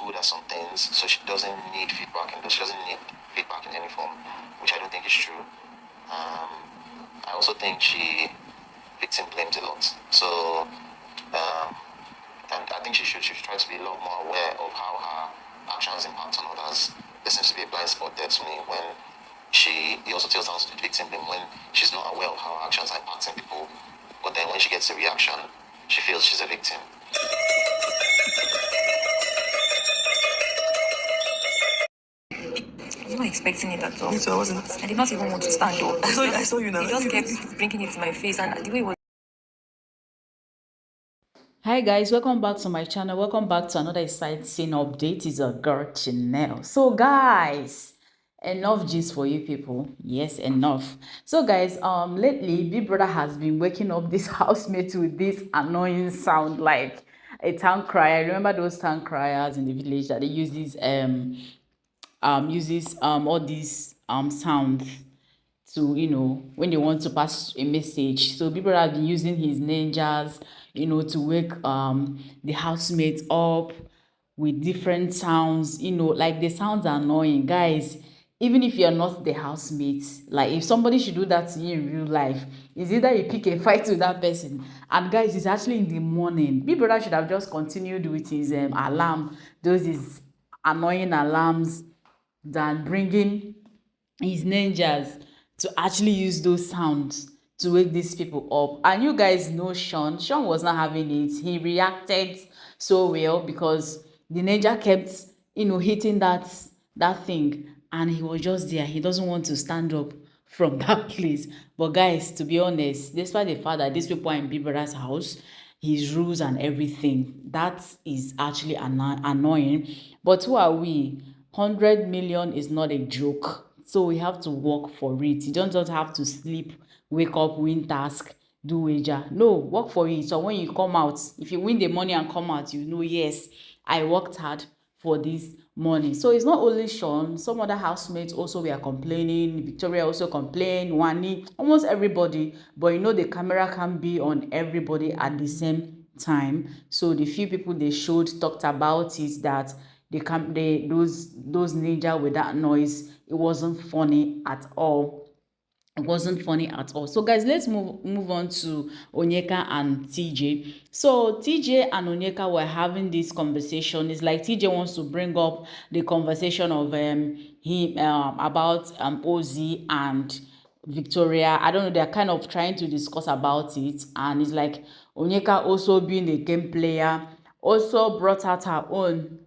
good at some things, so she doesn't need feedback, and she doesn't need feedback in any form, which I don't think is true. I also think she victim blames a lot. So, and I think she should try to be a lot more aware of how her actions impact on others. There seems to be a blind spot there to me when he also tells down to the victim blame when she's not aware of how her actions are impacting people. But then when she gets a reaction, she feels she's a victim. I was not expecting it at all. Me too, I wasn't. I did not even want to stand up. I saw you now. He just kept bringing it to my face, and the way it was. Hi guys, welcome back to my channel. Welcome back to another exciting update. It's a girl Chanel. So guys, enough gist for you people. Yes, enough. So guys, lately Big Brother has been waking up this housemate with this annoying sound like a town crier. Remember those town criers in the village that they use these all these sounds to, when they want to pass a message. So people have been using his ninjas, to wake the housemates up with different sounds. Like the sounds are annoying, guys. Even if you're not the housemate, like if somebody should do that to you in real life, is either you pick a fight with that person. And guys, it's actually in the morning. Big Brother should have just continued with his alarm, those annoying alarms, than bringing his ninjas to actually use those sounds to wake these people up. And you guys know Sean was not having it. He reacted so well because the ninja kept hitting that thing, and he was just there. He doesn't want to stand up from that place. But guys, to be honest, despite the fact that these people are in Big Brother's house, his rules and everything, that is actually annoying. But who are we? 100 million is not a joke. So we have to work for it. You don't just have to sleep, wake up, win task, do wager. No, work for it. So when you come out, if you win the money and come out, yes, I worked hard for this money. So it's not only Sean. Some other housemates also were complaining. Victoria also complained. Wani, almost everybody. But the camera can be on everybody at the same time. So the few people they showed talked about it, that those ninja with that noise, it wasn't funny at all. It wasn't funny at all. So guys, let's move on to Onyeka and Tjay. So Tjay and Onyeka were having this conversation. It's like Tjay wants to bring up the conversation of him about Ozzy and Victoria. I don't know, they're kind of trying to discuss about it, and it's like Onyeka, also being a game player, also brought out her own,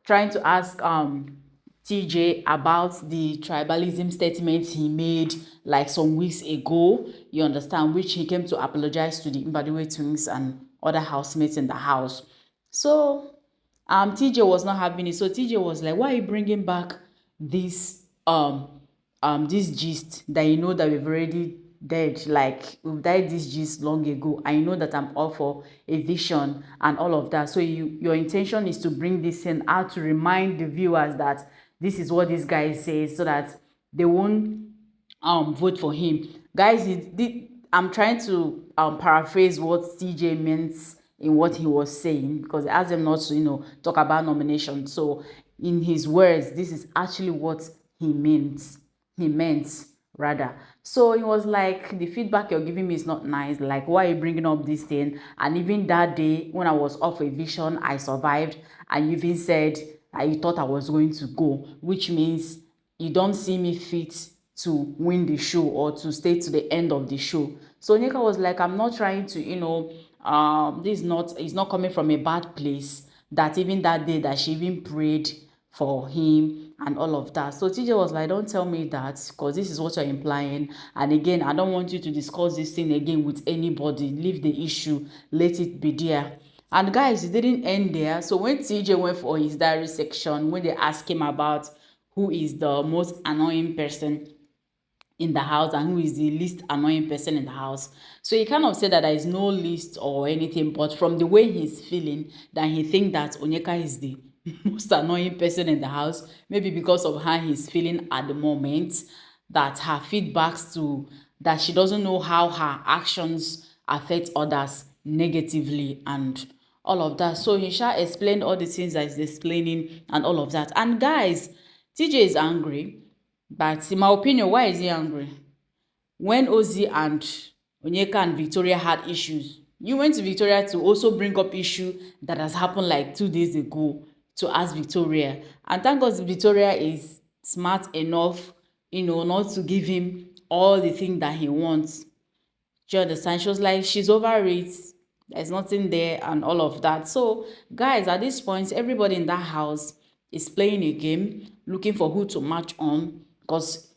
trying to ask Tjay about the tribalism statement he made like some weeks ago, you understand, which he came to apologize to the Mbadiwe twins and other housemates in the house. So Tjay was not having it. So Tjay was like, why are you bringing back this this gist that that we've already dead, like we've died this gist long ago? I know that I'm all for eviction and all of that. So your intention is to bring this in out to remind the viewers that this is what this guy says, so that they won't vote for him. Guys, I'm trying to paraphrase what Tjay meant in what he was saying, because he asked them not to talk about nomination. So in his words, this is actually what he meant rather. So it was like, the feedback you're giving me is not nice. Like, why are you bringing up this thing? And even that day when I was off eviction, I survived, and you even said that you thought I was going to go, which means you don't see me fit to win the show or to stay to the end of the show. So Onyeka was like, I'm not trying to, this is not coming from a bad place. That even that day that she even prayed for him and all of that. So Tjay was like, don't tell me that, because this is what you're implying. And again, I don't want you to discuss this thing again with anybody. Leave the issue. Let it be there. And guys, it didn't end there. So when Tjay went for his diary section, when they asked him about who is the most annoying person in the house and who is the least annoying person in the house, so he kind of said that there is no list or anything, but from the way he's feeling, that he think that Onyeka is the most annoying person in the house, maybe because of how he's feeling at the moment, that her feedbacks to that she doesn't know how her actions affect others negatively and all of that. So he shall explain all the things that he's explaining and all of that. And guys, TJ is angry, but in my opinion, why is he angry? When Ozzy and Onyeka and Victoria had issues, you went to Victoria to also bring up issue that has happened like 2 days ago to ask Victoria. And thank God Victoria is smart enough, not to give him all the things that he wants. Do you understand? She was like, she's over it. There's nothing there and all of that. So, guys, at this point, everybody in that house is playing a game, looking for who to match on, because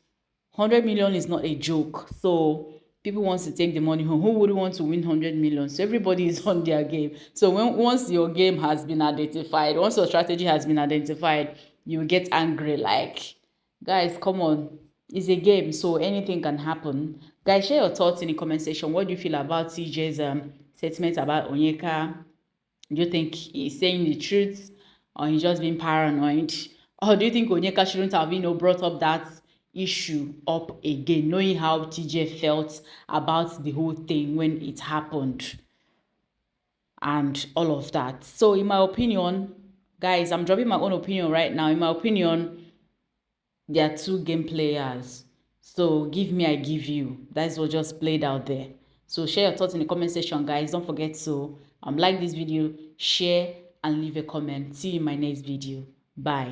100 million is not a joke. So people want to take the money home. Who would want to win 100 million? So everybody is on their game. So once your game has been identified, once your strategy has been identified, you get angry. Like, guys, come on. It's a game, so anything can happen. Guys, share your thoughts in the comment section. What do you feel about TJ's statement about Onyeka? Do you think he's saying the truth, or he's just being paranoid? Or do you think Onyeka shouldn't have, brought up that issue up again, knowing how TJ felt about the whole thing when it happened and all of that? So in my opinion, guys, I'm dropping my own opinion right now. In my opinion, there are two game players. So give me, I give you. That's what just played out there. So share your thoughts in the comment section, guys. Don't forget to like this video, share, and leave a comment. See you in my next video. Bye.